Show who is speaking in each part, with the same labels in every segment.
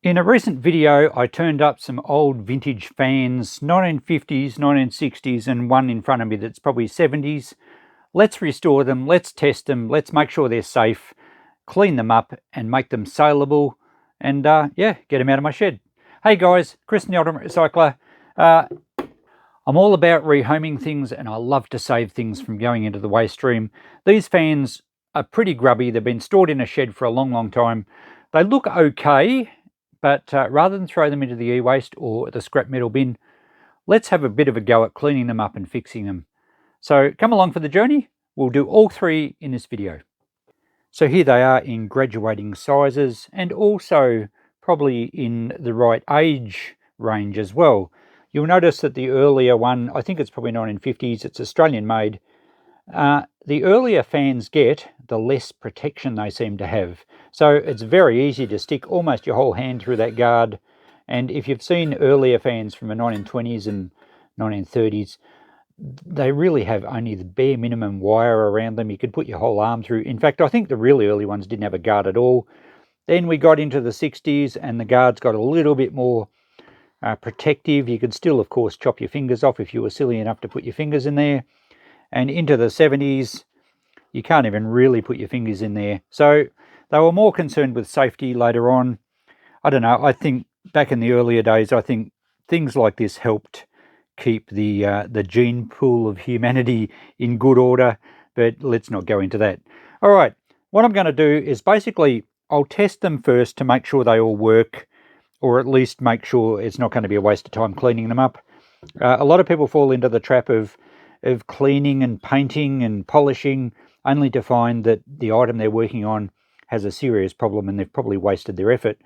Speaker 1: In a recent video, I turned up some old vintage fans, 1950s, 1960s, and one in front of me that's probably 70s. Let's restore them, let's test them, let's make sure they're safe, clean them up and make them saleable, and yeah, get them out of my shed. Hey guys, Chris the Ultimate Recycler. I'm all about rehoming things and I love to save things from going into the waste stream. These fans are pretty grubby. They've been stored in a shed for a long time. They look okay, but rather than throw them into the e-waste or the scrap metal bin, let's have a bit of a go at cleaning them up and fixing them. So come along for the journey. We'll do all three in this video. So here they are in graduating sizes and also probably in the right age range as well. You'll notice that the earlier one, I think it's probably 1950s, it's Australian made. The earlier fans get, the less protection they seem to have. So it's very easy to stick almost your whole hand through that guard. And if you've seen earlier fans from the 1920s and 1930s, they really have only the bare minimum wire around them. You could put your whole arm through. In fact, I think the really early ones didn't have a guard at all. Then we got into the 60s and the guards got a little bit more protective. You could still, of course, chop your fingers off if you were silly enough to put your fingers in there. And into the 70s, you can't even really put your fingers in there. So they were more concerned with safety later on. I don't know, I think back in the earlier days, I think things like this helped keep the gene pool of humanity in good order, but let's not go into that. All right, what I'm going to do is basically I'll test them first to make sure they all work, or at least make sure it's not going to be a waste of time cleaning them up. A lot of people fall into the trap of cleaning and painting and polishing only to find that the item they're working on has a serious problem and they've probably wasted their effort.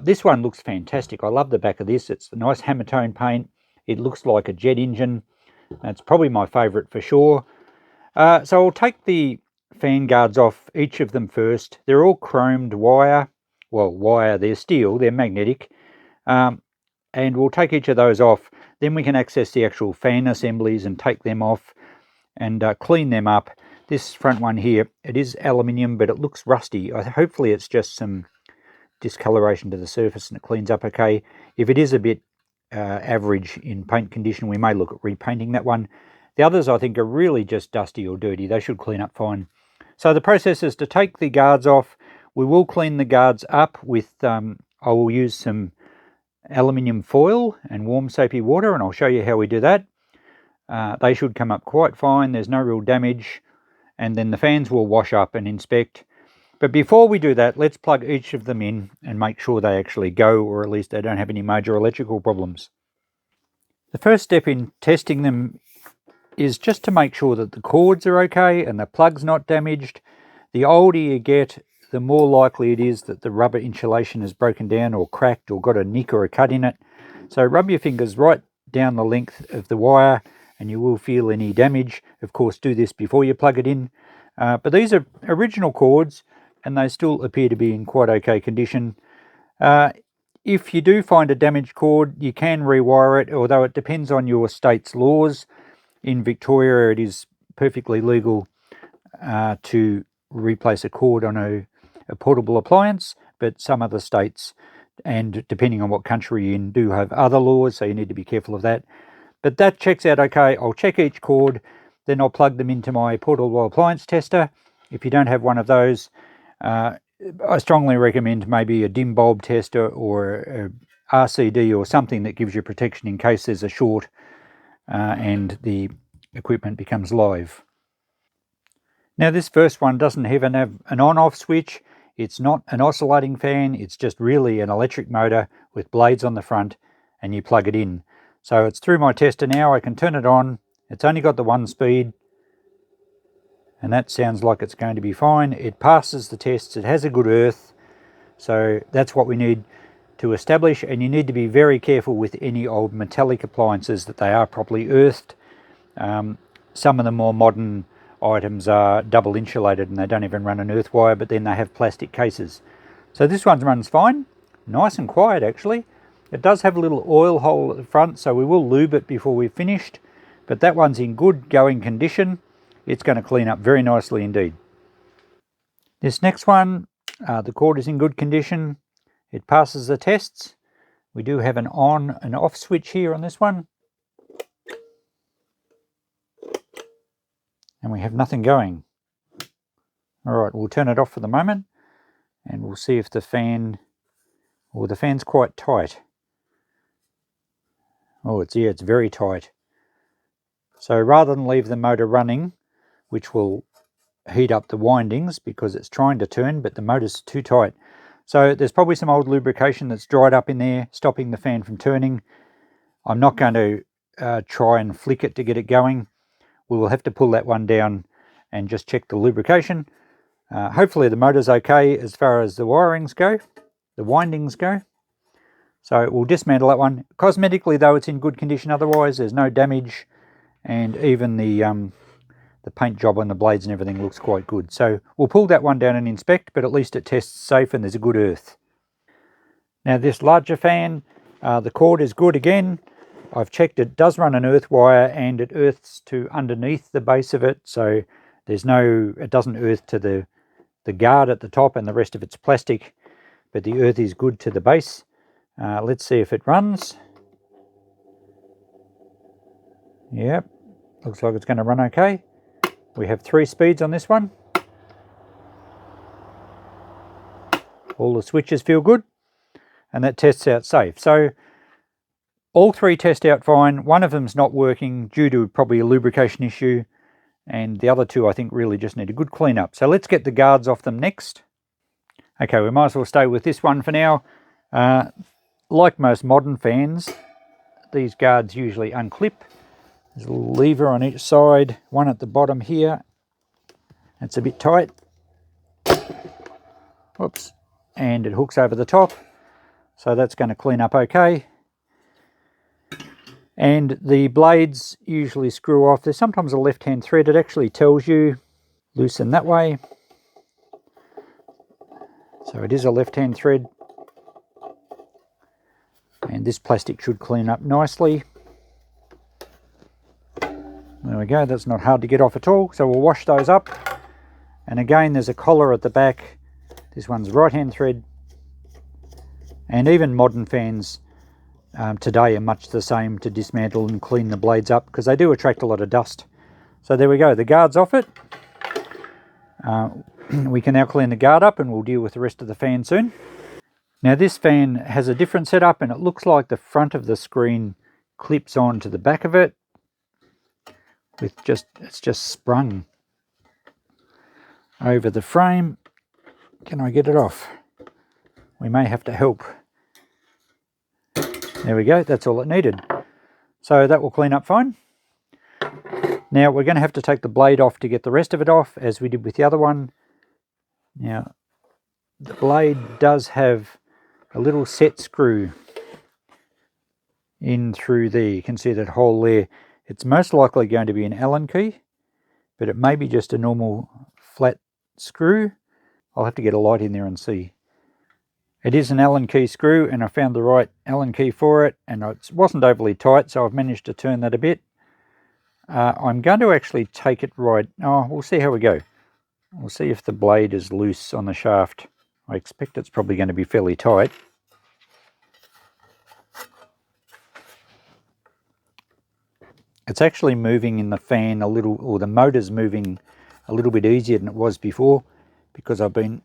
Speaker 1: This one looks fantastic. I love the back of this. It's a nice hammer tone paint. It looks like a jet engine. That's probably my favorite for sure. So I'll take the fan guards off each of them first. They're all chromed wire. Well, wire, they're steel, they're magnetic. And we'll take each of those off. Then we can access the actual fan assemblies and take them off and clean them up. This front one here, it is aluminium, but it looks rusty. Hopefully it's just some discoloration to the surface and it cleans up okay. If it is a bit average in paint condition, we may look at repainting that one. The others I think are really just dusty or dirty. They should clean up fine. So the process is to take the guards off. We will clean the guards up with, I will use some aluminium foil and warm soapy water, and I'll show you how we do that. They should come up quite fine. There's no real damage. And then the fans will wash up and inspect. But before we do that, let's plug each of them in and make sure they actually go, or at least they don't have any major electrical problems. The first step in testing them is just to make sure that the cords are okay and the plug's not damaged. The older you get, the more likely it is that the rubber insulation is broken down or cracked or got a nick or a cut in it. So rub your fingers right down the length of the wire and you will feel any damage. Of course, do this before you plug it in. But these are original cords and they still appear to be in quite okay condition. If you do find a damaged cord, you can rewire it, although it depends on your state's laws. In Victoria, it is perfectly legal to replace a cord on a portable appliance, but some other states, and depending on what country you're in, do have other laws, so you need to be careful of that. But that checks out okay. I'll check each cord, then I'll plug them into my portable appliance tester. If you don't have one of those, I strongly recommend maybe a dim bulb tester or a RCD or something that gives you protection in case there's a short and the equipment becomes live. Now this first one doesn't even have an on-off switch. It's not an oscillating fan, it's just really an electric motor with blades on the front and you plug it in. So it's through my tester now, I can turn it on. It's only got the 1 speed and that sounds like it's going to be fine. It passes the tests, it has a good earth. So that's what we need to establish, and you need to be very careful with any old metallic appliances that they are properly earthed. Some of the more modern items are double insulated and they don't even run an earth wire, but then they have plastic cases. So this one runs fine, nice and quiet actually. It does have a little oil hole at the front, so we will lube it before we've finished, but that one's in good going condition. It's going to clean up very nicely indeed. This next one, the cord is in good condition. It passes the tests. We do have an on and off switch here on this one. And we have nothing going. All right, we'll turn it off for the moment and we'll see if the fan, or the fan's quite tight. Oh, it's very tight. So rather than leave the motor running, which will heat up the windings because it's trying to turn, but the motor's too tight. So there's probably some old lubrication that's dried up in there, stopping the fan from turning. I'm not going to try and flick it to get it going. We will have to pull that one down and just check the lubrication. Hopefully the motor's okay as far as the wirings go, the windings go. So we'll dismantle that one. Cosmetically though, it's in good condition otherwise. There's no damage, and even the paint job on the blades and everything looks quite good. So we'll pull that one down and inspect, but at least it tests safe and there's a good earth. Now this larger fan, the cord is good again. I've checked, it does run an earth wire and it earths to underneath the base of it. So there's no, it doesn't earth to the guard at the top, and the rest of it's plastic, but the earth is good to the base. Let's see if it runs. Yep, looks like it's going to run okay. We have 3 speeds on this one. All the switches feel good, and that tests out safe. So all 3 test out fine. One of them's not working due to probably a lubrication issue, and the other 2 I think really just need a good clean up. So let's get the guards off them next. Okay, we might as well stay with this one for now. Like most modern fans, these guards usually unclip. There's a little lever on each side, one at the bottom here. It's a bit tight. Whoops. And it hooks over the top. So that's going to clean up okay. And the blades usually screw off. There's sometimes a left-hand thread. It actually tells you loosen that way. So it is a left-hand thread. And this plastic should clean up nicely. There we go, that's not hard to get off at all. So we'll wash those up. And again, there's a collar at the back. This one's right-hand thread. And even modern fans today are much the same to dismantle and clean the blades up, because they do attract a lot of dust. So there we go, the guard's off it. We can now clean the guard up and we'll deal with the rest of the fan soon. Now this fan has a different setup, and it looks like the front of the screen clips on to the back of it. It's just sprung over the frame. Can I get it off? We may have to help. There we go, that's all it needed. So that will clean up fine. Now we're going to have to take the blade off to get the rest of it off, as we did with the other one. Now the blade does have a little set screw in through there. You can see that hole there. It's most likely going to be an Allen key, but it may be just a normal flat screw. I'll have to get a light in there and see. It is an Allen key screw, and I found the right Allen key for it, and it wasn't overly tight, so I've managed to turn that a bit. I'm going to actually take it right. Oh, we'll see how we go. We'll see if the blade is loose on the shaft. I expect it's probably going to be fairly tight. It's actually moving in the fan a little, or the motor's moving a little bit easier than it was before, because I've been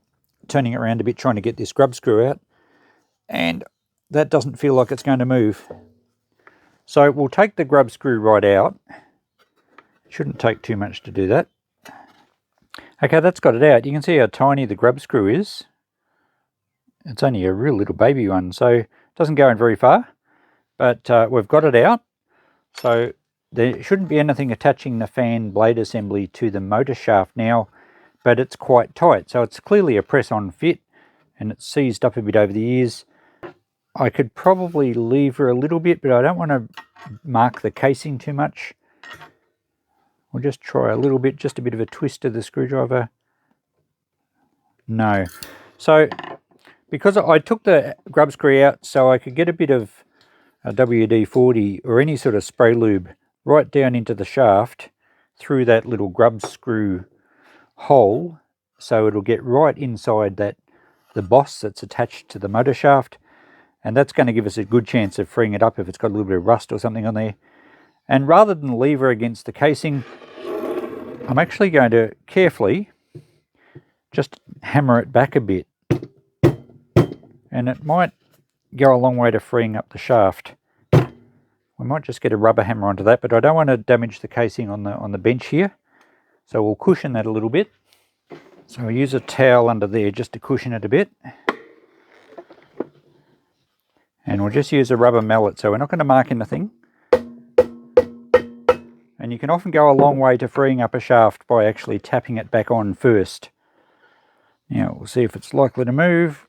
Speaker 1: turning it around a bit trying to get this grub screw out, and that doesn't feel like it's going to move. So we'll take the grub screw right out. Shouldn't take too much to do that. Okay, that's got it out. You can see how tiny the grub screw is. It's only a real little baby one, so it doesn't go in very far, but we've got it out. So there shouldn't be anything attaching the fan blade assembly to the motor shaft now, but it's quite tight. So it's clearly a press-on fit, and it's seized up a bit over the ears. I could probably lever a little bit, but I don't want to mark the casing too much. We'll just try a little bit, just a bit of a twist of the screwdriver. No. So because I took the grub screw out so I could get a bit of WD-40 or any sort of spray lube right down into the shaft through that little grub screw hole, so it'll get right inside that the boss that's attached to the motor shaft, and that's going to give us a good chance of freeing it up if it's got a little bit of rust or something on there. And rather than lever against the casing, I'm actually going to carefully just hammer it back a bit, and it might go a long way to freeing up the shaft. We might just get a rubber hammer onto that, but I don't want to damage the casing on the bench here, so we'll cushion that a little bit. So I'll use a towel under there just to cushion it a bit, and we'll just use a rubber mallet, so we're not going to mark anything. And you can often go a long way to freeing up a shaft by actually tapping it back on first. Now we'll see if it's likely to move.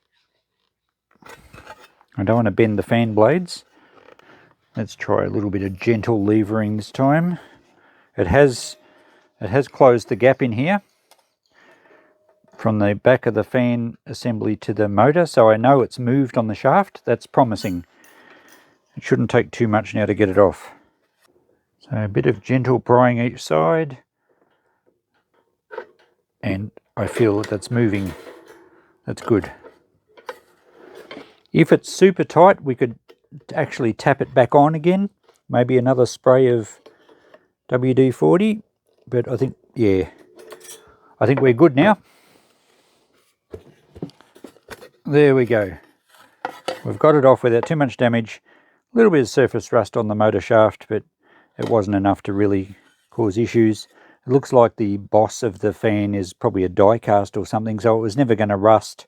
Speaker 1: I don't want to bend the fan blades. Let's try a little bit of gentle levering this time. It has closed the gap in here from the back of the fan assembly to the motor, so I know it's moved on the shaft. That's promising. It shouldn't take too much now to get it off. So a bit of gentle prying each side, and I feel that that's moving. That's good. If it's super tight, we could actually tap it back on again. Maybe another spray of WD-40, but I think, yeah, I think we're good now. There we go. We've got it off without too much damage. A little bit of surface rust on the motor shaft, but it wasn't enough to really cause issues. It looks like the boss of the fan is probably a die cast or something, so it was never going to rust.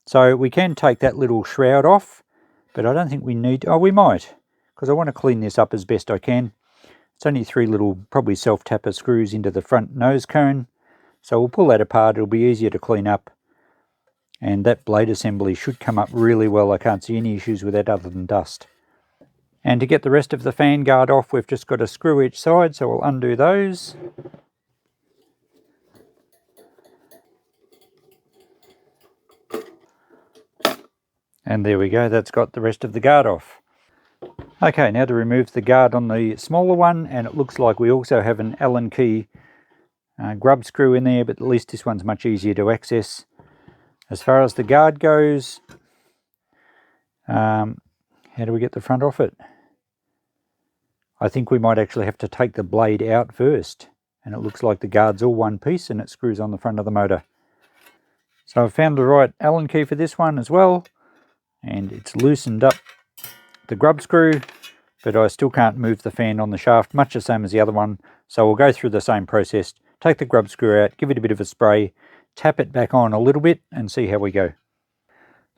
Speaker 1: So we can take that little shroud off, but I don't think we need... Oh, we might, because I want to clean this up as best I can. It's only 3 little, probably self-tapper screws into the front nose cone. So we'll pull that apart. It'll be easier to clean up. And that blade assembly should come up really well. I can't see any issues with that other than dust. And to get the rest of the fan guard off, we've just got to screw each side, so we'll undo those. And there we go, that's got the rest of the guard off. Okay, now to remove the guard on the smaller one, and it looks like we also have an Allen key grub screw in there, but at least this one's much easier to access. As far as the guard goes, how do we get the front off it? I think we might actually have to take the blade out first, and it looks like the guard's all one piece and it screws on the front of the motor. So I've found the right Allen key for this one as well, and it's loosened up the grub screw, but I still can't move the fan on the shaft, much the same as the other one. So we'll go through the same process, take the grub screw out, give it a bit of a spray, tap it back on a little bit and see how we go.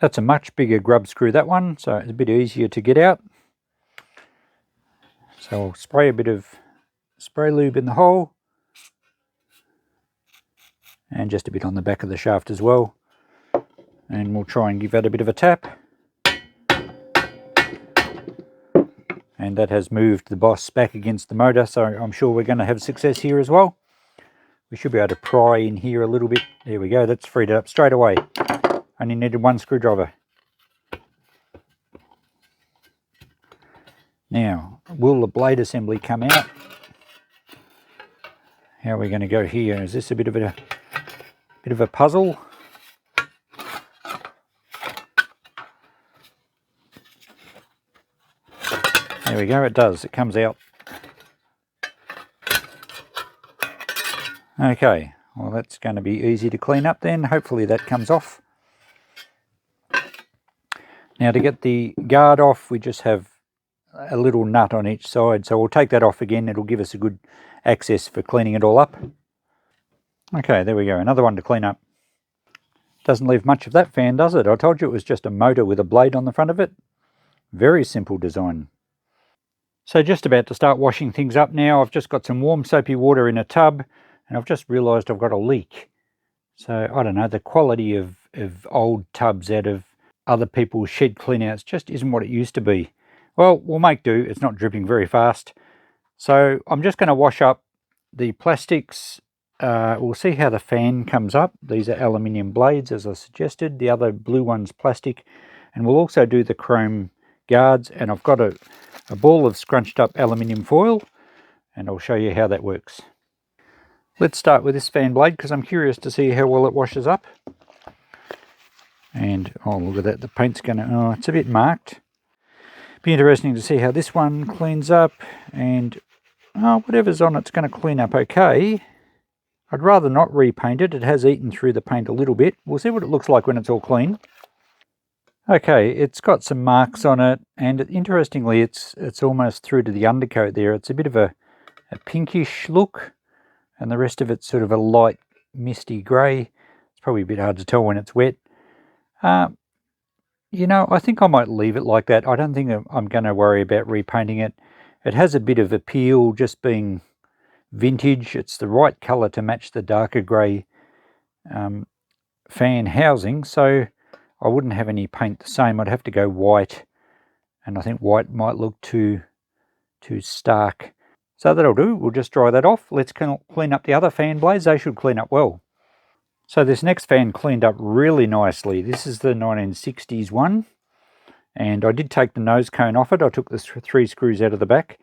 Speaker 1: That's a much bigger grub screw, that one, so it's a bit easier to get out. So I'll spray a bit of spray lube in the hole, and just a bit on the back of the shaft as well. And we'll try and give that a bit of a tap. And that has moved the boss back against the motor, so I'm sure we're going to have success here as well. We should be able to pry in here a little bit. There we go, that's freed it up straight away. Only needed 1 screwdriver. Now, will the blade assembly come out? How are we going to go here? Is this a bit of a puzzle? There we go, it does, it comes out. Okay, well that's going to be easy to clean up then. Hopefully that comes off. Now to get the guard off, we just have a little nut on each side, so we'll take that off again. It'll give us a good access for cleaning it all up. Okay, there we go, another one to clean up. Doesn't leave much of that fan, does it? I told you it was just a motor with a blade on the front of it. Very simple design. So just about to start washing things up now. I've just got some warm soapy water in a tub, and I've just realised I've got a leak. So I don't know, the quality of old tubs out of other people's shed cleanouts just isn't what it used to be. Well, we'll make do. It's not dripping very fast. So I'm just going to wash up the plastics. We'll see how the fan comes up. These are aluminium blades, as I suggested. The other blue one's plastic. And we'll also do the chrome guards. And I've got a ball of scrunched up aluminium foil, and I'll show you how that works. Let's start with this fan blade because I'm curious to see how well it washes up. And oh, look at that, the paint's gonna, oh, it's a bit marked. Be interesting to see how this one cleans up, and whatever's on it's going to clean up okay. I'd rather not repaint it. It has eaten through the paint a little bit. We'll see what it looks like when it's all clean. Okay, it's got some marks on it, and interestingly it's almost through to the undercoat there. It's a bit of a pinkish look, and the rest of it's sort of a light misty grey. It's probably a bit hard to tell when it's wet. You know, I think I might leave it like that. I don't think I'm going to worry about repainting it. It has a bit of appeal just being vintage. It's the right colour to match the darker grey fan housing, so I wouldn't have any paint the same. I'd have to go white, and I think white might look too stark. So that'll do. We'll just dry that off. Let's clean up the other fan blades. They should clean up well. So this next fan cleaned up really nicely. This is the 1960s one, and I did take the nose cone off it. I took the 3 screws out of the back.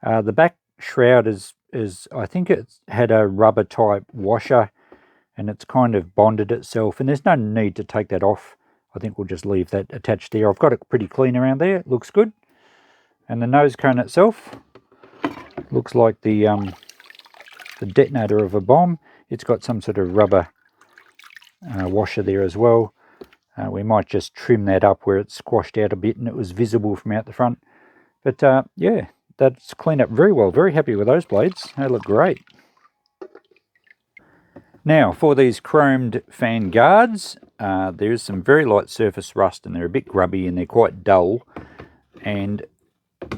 Speaker 1: The back shroud is I think it's had a rubber type washer, and it's kind of bonded itself, and there's no need to take that off. I think we'll just leave that attached there. I've got it pretty clean around there. It looks good. And the nose cone itself looks like the detonator of a bomb. It's got some sort of rubber washer there as well. We might just trim that up where it's squashed out a bit and it was visible from out the front. But yeah, that's cleaned up very well. Very happy with those blades. They look great. Now for these chromed fan guards, there is some very light surface rust, and they're a bit grubby and they're quite dull, and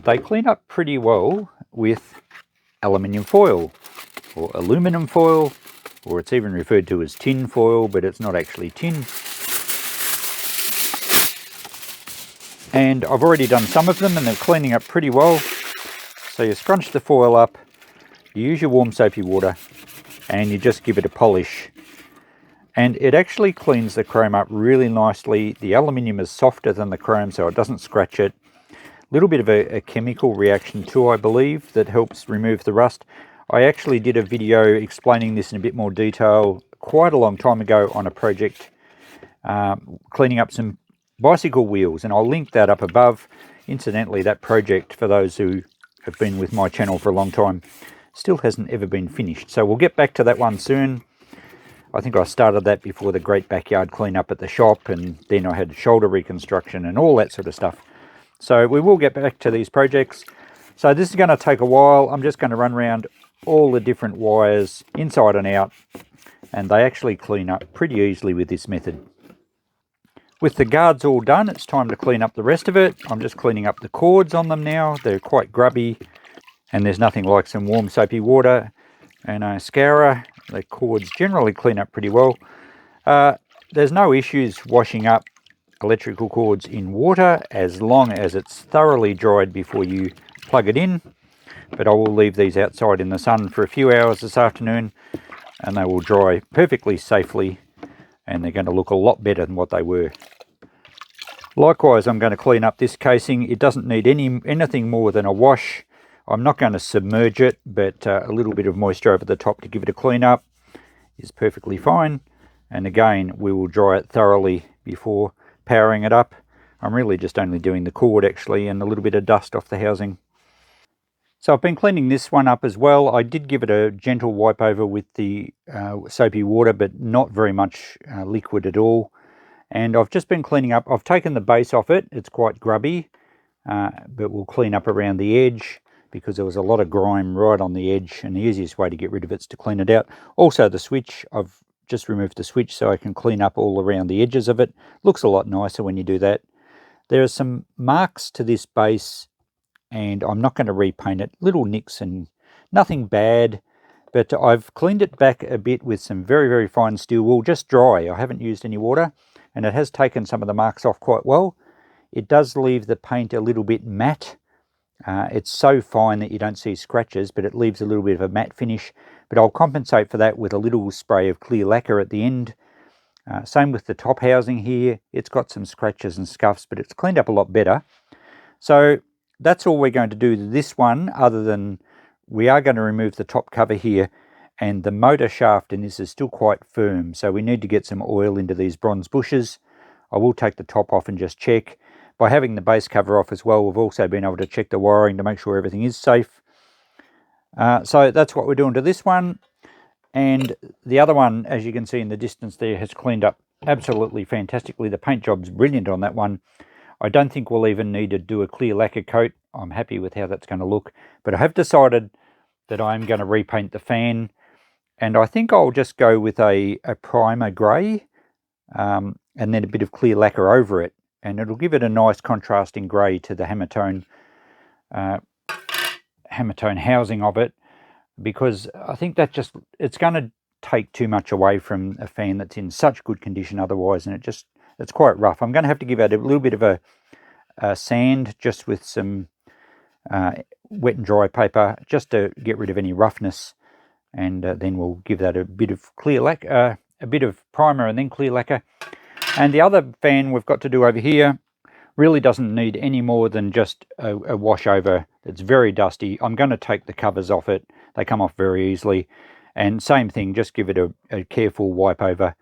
Speaker 1: they clean up pretty well with aluminium foil or aluminum foil, or it's even referred to as tin foil, but it's not actually tin. And I've already done some of them and they're cleaning up pretty well. So you scrunch the foil up, you use your warm soapy water, and you just give it a polish. And it actually cleans the chrome up really nicely. The aluminium is softer than the chrome, so it doesn't scratch it. A little bit of a chemical reaction too, I believe, that helps remove the rust. I actually did a video explaining this in a bit more detail quite a long time ago on a project cleaning up some bicycle wheels, and I'll link that up above. Incidentally, that project, for those who have been with my channel for a long time, still hasn't ever been finished. So we'll get back to that one soon. I think I started that before the great backyard cleanup at the shop, and then I had shoulder reconstruction and all that sort of stuff. So we will get back to these projects. So this is going to take a while. I'm just going to run around all the different wires inside and out, and they actually clean up pretty easily with this method. With the guards all done, it's time to clean up the rest of it. I'm just cleaning up the cords on them now. They're quite grubby, and there's nothing like some warm soapy water and a scourer. The cords generally clean up pretty well. There's no issues washing up electrical cords in water as long as it's thoroughly dried before you plug it in. But I will leave these outside in the sun for a few hours this afternoon, and they will dry perfectly safely, and they're going to look a lot better than what they were. Likewise, I'm going to clean up this casing. It doesn't need anything more than a wash. I'm not going to submerge it, but a little bit of moisture over the top to give it a clean up is perfectly fine. And again, we will dry it thoroughly before powering it up. I'm really just only doing the cord actually, and a little bit of dust off the housing. So I've been cleaning this one up as well. I did give it a gentle wipe over with the soapy water, but not very much liquid at all. And I've just been cleaning up. I've taken the base off it. It's quite grubby, but we'll clean up around the edge because there was a lot of grime right on the edge, and the easiest way to get rid of it is to clean it out. Also the switch, I've just removed the switch so I can clean up all around the edges of it. Looks a lot nicer when you do that. There are some marks to this base, and I'm not going to repaint it. Little nicks and nothing bad, but I've cleaned it back a bit with some very, very fine steel wool, just dry. I haven't used any water, and it has taken some of the marks off quite well. It does leave the paint a little bit matte. It's so fine that you don't see scratches, but it leaves a little bit of a matte finish. But I'll compensate for that with a little spray of clear lacquer at the end. Same with the top housing here. It's got some scratches and scuffs, but it's cleaned up a lot better. So that's all we're going to do to this one, other than we are going to remove the top cover here, and the motor shaft in this is still quite firm, so we need to get some oil into these bronze bushes. I will take the top off and just check. By having the base cover off as well, we've also been able to check the wiring to make sure everything is safe. So that's what we're doing to this one. And the other one, as you can see in the distance there, has cleaned up absolutely fantastically. The paint job's brilliant on that one. I don't think we'll even need to do a clear lacquer coat. I'm happy with how that's going to look. But I have decided that I'm going to repaint the fan. And I think I'll just go with a primer grey and then a bit of clear lacquer over it. And it'll give it a nice contrasting grey to the hammertone housing of it. Because I think that it's going to take too much away from a fan that's in such good condition otherwise, and it's quite rough. I'm going to have to give it a little bit of a sand just with some wet and dry paper just to get rid of any roughness, and then we'll give that a bit of clear lacquer, a bit of primer and then clear lacquer. And the other fan we've got to do over here really doesn't need any more than just a wash over. It's very dusty. I'm going to take the covers off it. They come off very easily. And same thing, just give it a careful wipe over.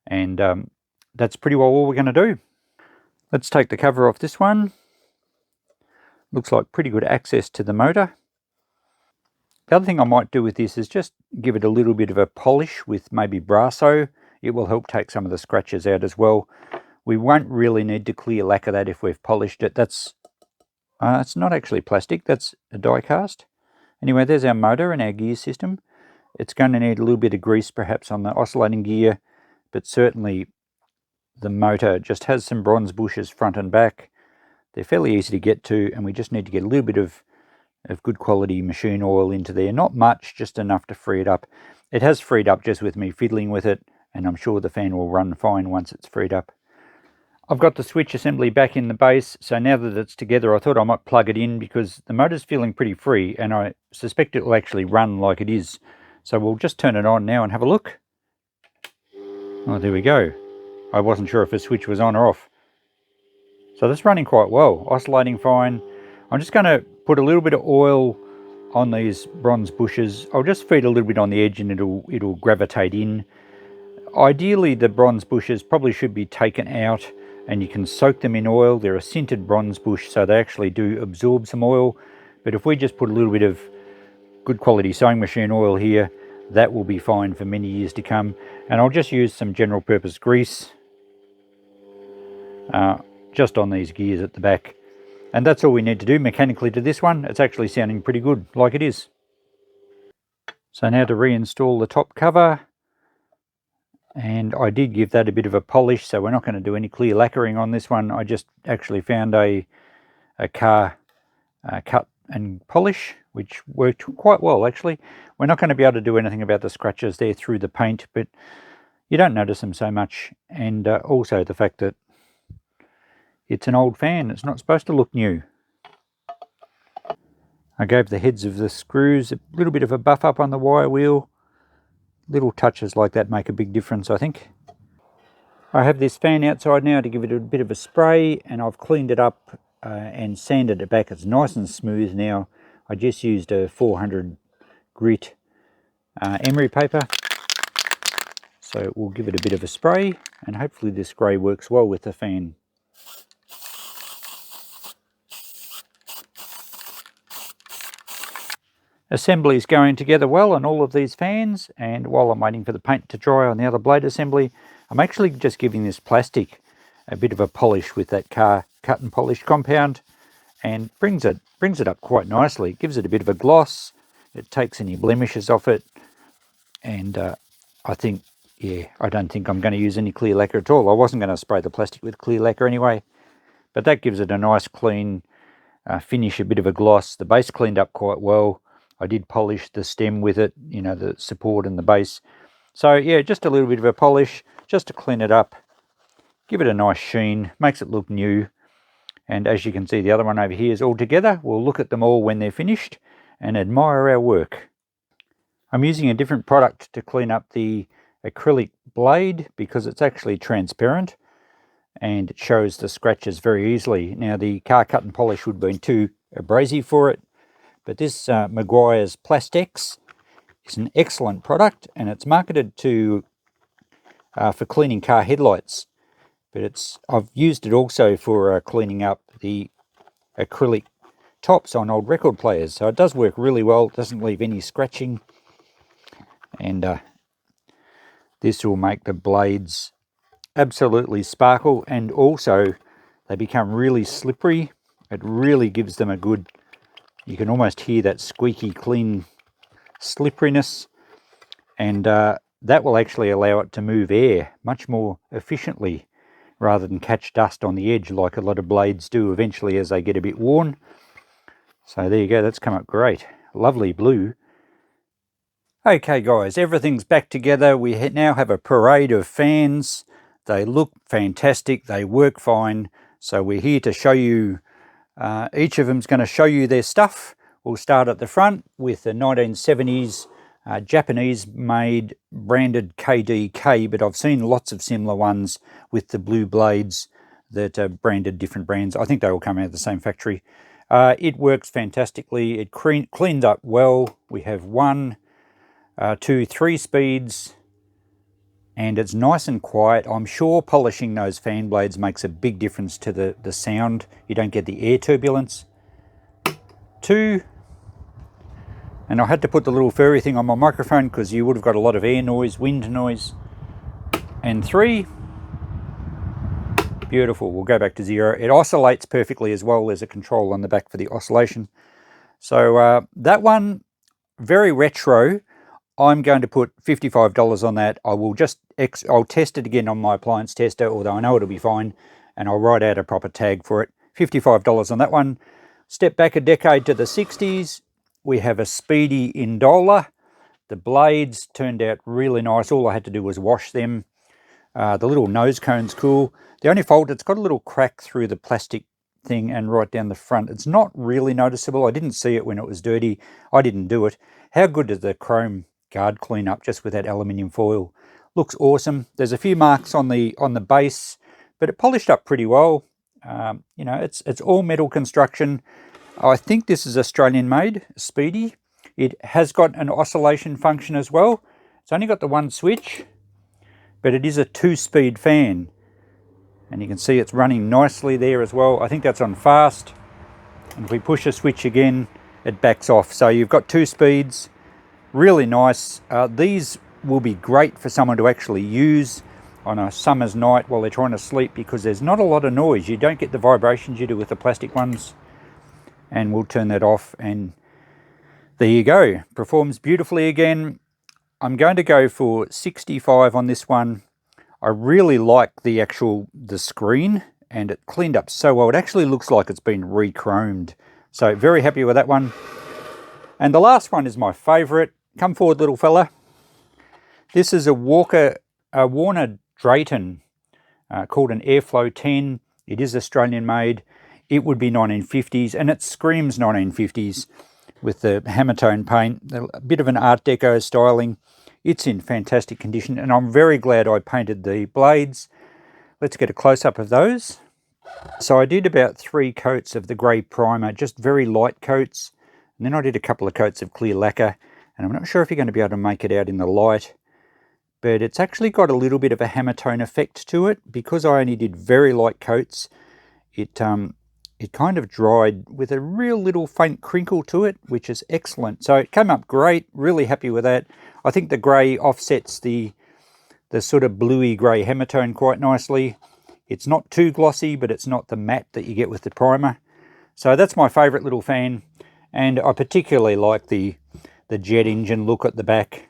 Speaker 1: And that's pretty well all we're going to do. Let's take the cover off this one. Looks like pretty good access to the motor. The other thing I might do with this is just give it a little bit of a polish with maybe Brasso. It will help take some of the scratches out as well. We won't really need to clear lacquer that if we've polished it. That's it's not actually plastic, that's a die cast. Anyway, there's our motor and our gear system. It's going to need a little bit of grease perhaps on the oscillating gear, but certainly the motor just has some bronze bushes front and back. They're fairly easy to get to, and we just need to get a little bit of good quality machine oil into there. Not much, just enough to free it up. It has freed up just with me fiddling with it, and I'm sure the fan will run fine once it's freed up. I've got the switch assembly back in the base, so now that it's together I thought I might plug it in because the motor's feeling pretty free and I suspect it will actually run like it is. So we'll just turn it on now and have a look. Oh, there we go. I wasn't sure if the switch was on or off. So that's running quite well, oscillating fine. I'm just going to put a little bit of oil on these bronze bushes. I'll just feed a little bit on the edge and it'll gravitate in. Ideally the bronze bushes probably should be taken out and you can soak them in oil. They're a sintered bronze bush, so they actually do absorb some oil. But if we just put a little bit of good quality sewing machine oil here, that will be fine for many years to come. And I'll just use some general purpose grease just on these gears at the back. And that's all we need to do mechanically to this one. It's actually sounding pretty good, like it is. So now to reinstall the top cover. And I did give that a bit of a polish, so we're not going to do any clear lacquering on this one. I just actually found a car cut and polish, which worked quite well actually. We're not going to be able to do anything about the scratches there through the paint, but you don't notice them so much. And also the fact that it's an old fan, it's not supposed to look new. I gave the heads of the screws a little bit of a buff up on the wire wheel. Little touches like that make a big difference, I think. I have this fan outside now to give it a bit of a spray, and I've cleaned it up and sanded it back. It's nice and smooth now. I just used a 400 grit emery paper. So we'll give it a bit of a spray, and hopefully this spray works well with the fan. Assembly is going together well on all of these fans, and while I'm waiting for the paint to dry on the other blade assembly, I'm actually just giving this plastic a bit of a polish with that car cut and polish compound, and brings it up quite nicely. It gives it a bit of a gloss, it takes any blemishes off it, and I think, yeah, I don't think I'm going to use any clear lacquer at all. I wasn't going to spray the plastic with clear lacquer anyway, but that gives it a nice clean finish, a bit of a gloss. The base cleaned up quite well. I did polish the stem with it, you know, the support and the base. So yeah, just a little bit of a polish, just to clean it up, give it a nice sheen, makes it look new. And as you can see, the other one over here is all together. We'll look at them all when they're finished and admire our work. I'm using a different product to clean up the acrylic blade because it's actually transparent and it shows the scratches very easily. Now the car cut and polish would have been too abrasive for it. But this Meguiar's PlastX is an excellent product, and it's marketed to for cleaning car headlights. But I've used it also for cleaning up the acrylic tops on old record players, so it does work really well. It doesn't leave any scratching, and this will make the blades absolutely sparkle, and also they become really slippery. It really gives them a good, you can almost hear that squeaky clean slipperiness, and that will actually allow it to move air much more efficiently rather than catch dust on the edge like a lot of blades do eventually as they get a bit worn. So there you go, that's come up great. Lovely blue. Okay guys, everything's back together. We now have a parade of fans. They look fantastic, they work fine. So we're here to show you, each of them's going to show you their stuff. We'll start at the front with the 1970s Japanese made branded KDK, but I've seen lots of similar ones with the blue blades that are branded different brands. I think they all come out of the same factory. It works fantastically. It cleans up well. We have 1, 2, 3 speeds, and it's nice and quiet. I'm sure polishing those fan blades makes a big difference to the sound. You don't get the air turbulence. 2, and I had to put the little furry thing on my microphone because you would have got a lot of air noise, wind noise. And 3, beautiful. We'll go back to 0. It oscillates perfectly as well. There's a control on the back for the oscillation. So that one, very retro. I'm going to put $55 on that. I'll test it again on my appliance tester, although I know it'll be fine, and I'll write out a proper tag for it. $55 on that one. Step back a decade to the 60s. We have a Speedy Indola. The blades turned out really nice. All I had to do was wash them. The little nose cone's cool. The only fault, it's got a little crack through the plastic thing and right down the front. It's not really noticeable. I didn't see it when it was dirty. I didn't do it. How good does the chrome guard clean up just with that aluminium foil? Looks awesome. There's a few marks on the base, but it polished up pretty well. You know, it's all metal construction. I think this is Australian made, Speedy. It has got an oscillation function as well. It's only got the 1 switch, but it is a 2-speed fan. And you can see it's running nicely there as well. I think that's on fast. And if we push a switch again, it backs off. So you've got 2 speeds, really nice. These will be great for someone to actually use on a summer's night while they're trying to sleep, because there's not a lot of noise. You don't get the vibrations you do with the plastic ones. And we'll turn that off, and there you go. Performs beautifully again. I'm going to go for 65 on this one. I really like the screen, and it cleaned up so well. It actually looks like it's been re-chromed. So very happy with that one. And the last one is my favorite. Come forward, little fella. This is a Warner Drayton called an Airflow 10. It is Australian made. It would be 1950s, and it screams 1950s with the hammer-tone paint, a bit of an Art Deco styling. It's in fantastic condition, and I'm very glad I painted the blades. Let's get a close-up of those. So I did about 3 coats of the grey primer, just very light coats, and then I did a couple of coats of clear lacquer, and I'm not sure if you're going to be able to make it out in the light, but it's actually got a little bit of a hammer-tone effect to it. Because I only did very light coats, it kind of dried with a real little faint crinkle to it, which is excellent. So it came up great, really happy with that. I think the grey offsets the sort of bluey grey hammer tone quite nicely. It's not too glossy, but it's not the matte that you get with the primer. So that's my favourite little fan, and I particularly like the jet engine look at the back.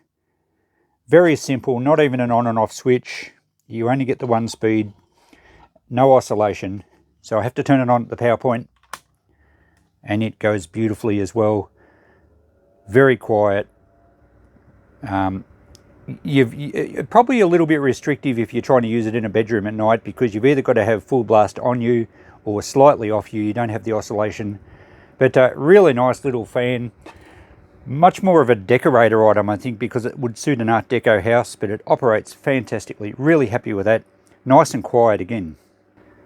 Speaker 1: Very simple, not even an on and off switch. You only get the 1 speed, no oscillation. So I have to turn it on at the power point, and it goes beautifully as well. Very quiet. You're probably a little bit restrictive if you're trying to use it in a bedroom at night, because you've either got to have full blast on you or slightly off you. You don't have the oscillation. But really nice little fan. Much more of a decorator item, I think, because it would suit an Art Deco house, but it operates fantastically. Really happy with that. Nice and quiet again.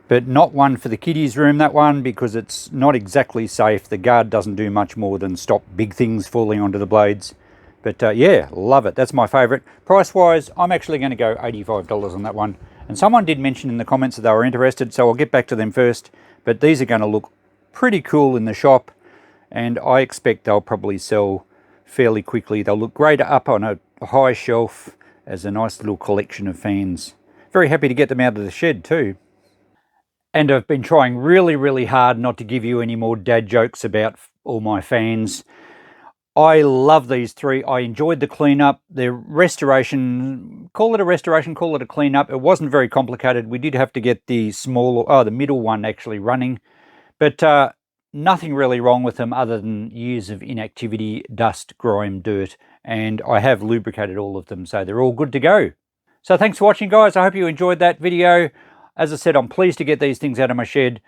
Speaker 1: But not one for the kiddies' room, that one, because it's not exactly safe. The guard doesn't do much more than stop big things falling onto the blades. But yeah, love it. That's my favourite. Price-wise, I'm actually going to go $85 on that one. And someone did mention in the comments that they were interested, so I'll get back to them first. But these are going to look pretty cool in the shop, and I expect they'll probably sell fairly quickly. They'll look great up on a high shelf as a nice little collection of fans. Very happy to get them out of the shed too. And I've been trying really hard not to give you any more dad jokes about all my fans. I love these three. I enjoyed the cleanup. The restoration, call it a restoration, call it a cleanup. It wasn't very complicated. We did have to get the the middle one actually running, but nothing really wrong with them other than years of inactivity, dust, grime, dirt, and I have lubricated all of them, so they're all good to go. So thanks for watching, guys. I hope you enjoyed that video. As I said, I'm pleased to get these things out of my shed.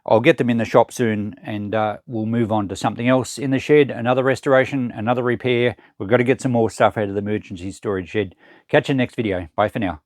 Speaker 1: I'll get them in the shop soon, and we'll move on to something else in the shed, another restoration, another repair. We've got to get some more stuff out of the emergency storage shed. Catch you in the next video. Bye for now.